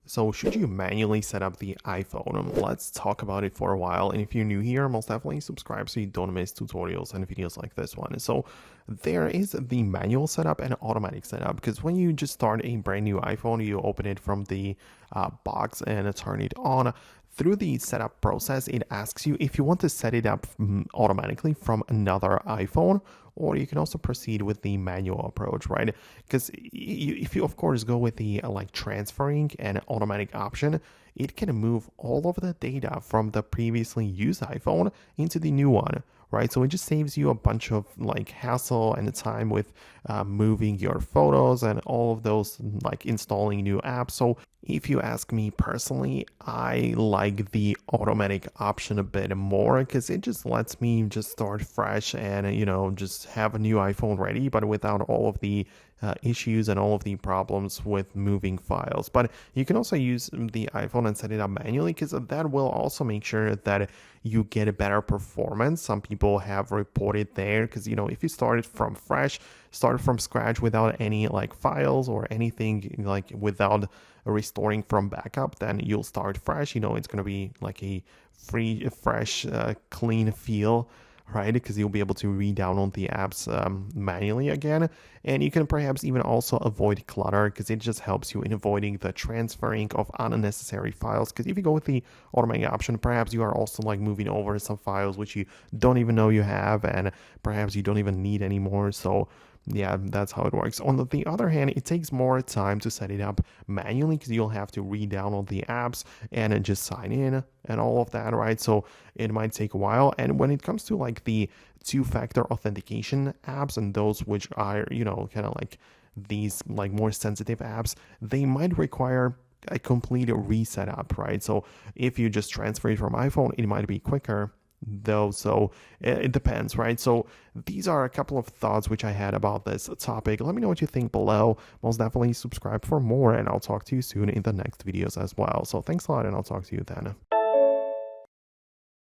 So should you manually set up the iPhone? Let's talk about it for a while. And if you're new here, most definitely subscribe so you don't miss tutorials and videos like this one. So there is the manual setup and automatic setup, because when you just start a brand new iPhone, you open it from the box and turn it on. Through the setup process, it asks you if you want to set it up automatically from another iPhone, or you can also proceed with the manual approach, right? Because if you, of course, go with the like transferring and automatic option, it can move all of the data from the previously used iPhone into the new one, right? So it just saves you a bunch of like hassle and time with moving your photos and all of those, like installing new apps. So if you ask me personally, I like the automatic option a bit more, because it just lets me just start fresh and just have a new iPhone ready, but without all of the issues and all of the problems with moving files. But you can also use the iPhone and set it up manually, because that will also make sure that you get a better performance. Some people have reported there, because if you started from scratch without any like files or anything, like without restoring from backup, then you'll start fresh. It's going to be like a fresh, clean feel, right? Because you'll be able to re-download the apps manually again. And you can perhaps even also avoid clutter, because it just helps you in avoiding the transferring of unnecessary files. Because if you go with the automatic option, perhaps you are also like moving over some files which you don't even know you have, and perhaps you don't even need anymore. So yeah, that's how it works. On the other hand, it takes more time to set it up manually, because you'll have to re-download the apps and just sign in and all of that, right? So it might take a while. And when it comes to like the two-factor authentication apps and those which are, kind of like these like more sensitive apps, they might require a complete reset up, right? So if you just transfer it from iPhone, it might be quicker though. So it depends, right? So these are a couple of thoughts which I had about this topic. Let me know what you think below. Most definitely subscribe for more, and I'll talk to you soon in the next videos as well. So thanks a lot, and I'll talk to you then.